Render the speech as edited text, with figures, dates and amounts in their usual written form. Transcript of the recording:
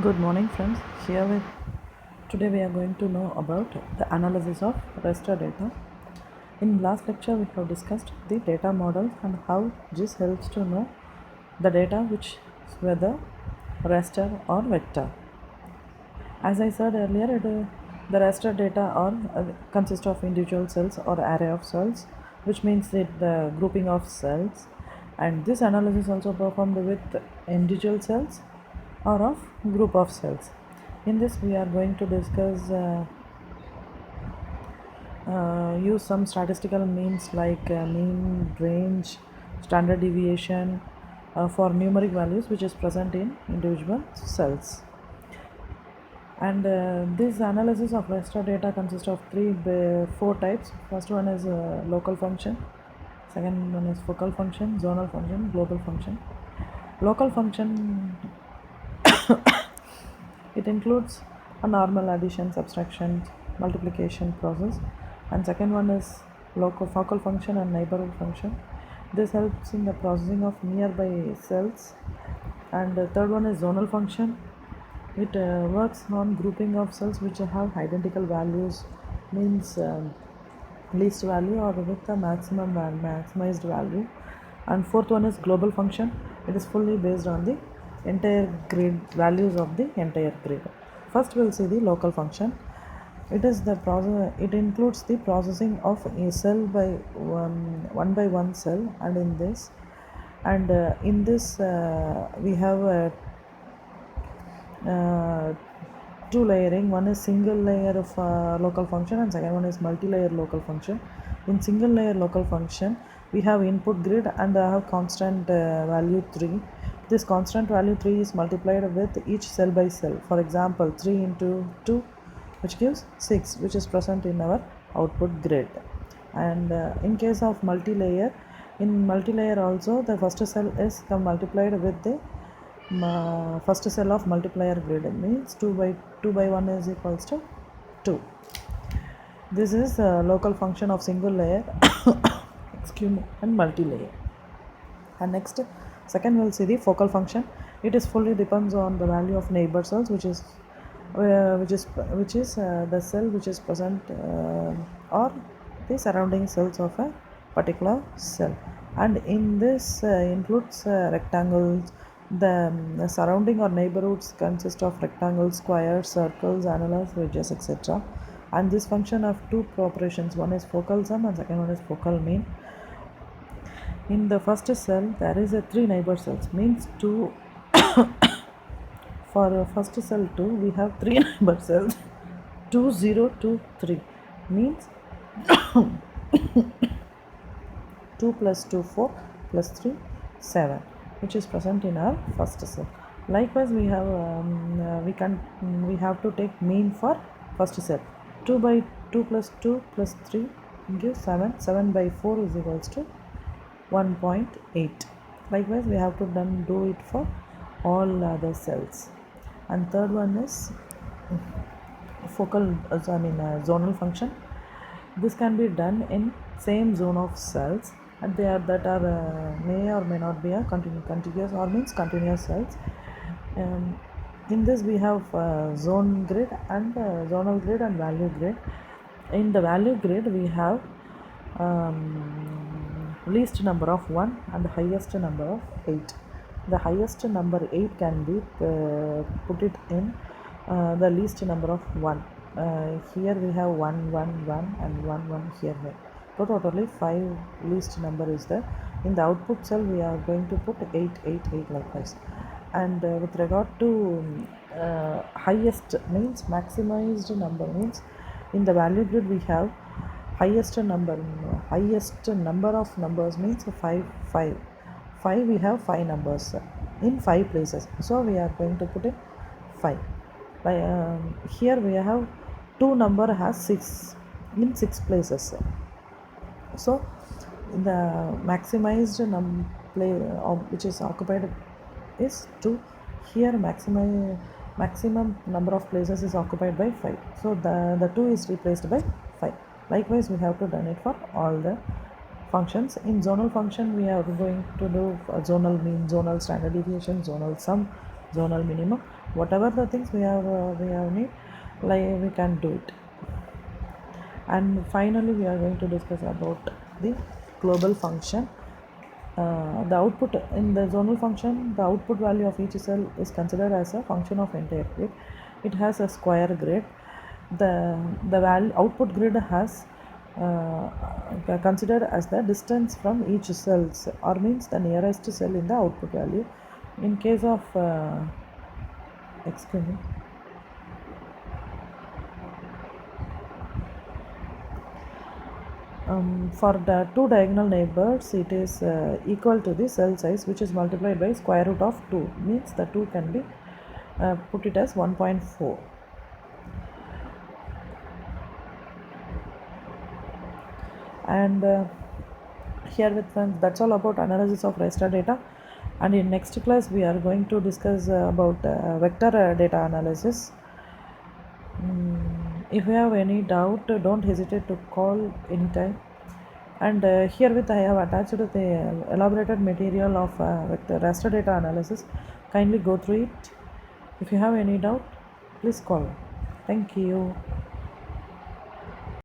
Good morning, friends. Today we are going to know about the analysis of raster data. In last lecture, we have discussed the data model and how this helps to know the data which is whether raster or vector. As I said earlier, the raster data consist of individual cells or array of cells, which means the grouping of cells. And this analysis also performed with individual cells or of group of cells. In this, we are going to discuss use some statistical means like mean, range, standard deviation for numeric values which is present in individual cells. And this analysis of raster data consists of four types. First one is local function, second one is focal function, zonal function, global function. Local function, it includes a normal addition, subtraction, multiplication process, and second one is local focal function and neighborhood function. This helps in the processing of nearby cells. And the third one is zonal function. It works on grouping of cells which have identical values, means least value or with the maximized value. And fourth one is global function. It is fully based on the entire grid values of the entire grid. First we'll see the local function. It is the process. It includes the processing of a cell by one by one cell, and in this we have two layering. One is single layer of local function and second one is multi-layer local function. In single layer local function, we have input grid and I have constant value 3. This constant value 3 is multiplied with each cell by cell. For example, 3 into 2, which gives 6, which is present in our output grid. And in case of multi-layer, in multi-layer also the first cell is multiplied with the first cell of multiplier grid. It means 2 by 1 is equals to 2. This is a local function of single layer excuse me, and multi-layer. And next, second we'll see the focal function. It is fully depends on the value of neighbor cells, which is the cell which is present or the surrounding cells of a particular cell. And in this includes rectangles. The surrounding or neighborhoods consist of rectangles, squares, circles, annulus, ridges, etc. And this function of two operations. One is focal sum and second one is focal mean. In the first cell, there is a 3 neighbor cells, means 2. For first cell 2, we have 3 neighbor cells. 2, 0, 2, 3 means 2 plus 2, 4 plus 3, 7, which is present in our first cell. Likewise, we have to take mean for first cell. 2 by 2 plus 2 plus 3 gives 7. 7 by 4 is equals to 1.8. Likewise, we have to do it for all other cells. And third one is zonal function. This can be done in same zone of cells, and that are may or may not be a contiguous or means continuous cells. In this we have zone grid and zonal grid and value grid. In the value grid we have least number of 1 and highest number of 8. The highest number 8 can be put it in the least number of 1. Here we have 1, 1, 1 and 1, 1 here. So totally 5 least number is there. In the output cell we are going to put 8, 8, 8 likewise. And with regard to highest means maximized number, means in the value grid we have highest number of numbers means 5, 5. 5 we have 5 numbers in 5 places, so we are going to put in 5. Here we have 2 number has 6 in 6 places. So the maximized which is occupied is 2. Here maximum number of places is occupied by 5, so the 2 is replaced by 5. Likewise, we have to done it for all the functions. In zonal function, we are going to do zonal mean, zonal standard deviation, zonal sum, zonal minimum. Whatever the things we have need, like we can do it. And finally we are going to discuss about the global function. The output in the zonal function, the output value of each cell is considered as a function of entire grid. It has a square grid. The value output grid has considered as the distance from each cells, or means the nearest cell in the output value. In case of excuse me, for the two diagonal neighbors, it is equal to the cell size, which is multiplied by square root of 2, means the 2 can be put it as 1.4. And here with friends, that's all about analysis of raster data. And in next class we are going to discuss about vector data analysis. If you have any doubt, don't hesitate to call anytime. And herewith I have attached the elaborated material of vector raster data analysis. Kindly go through it. If you have any doubt, please call. Thank you.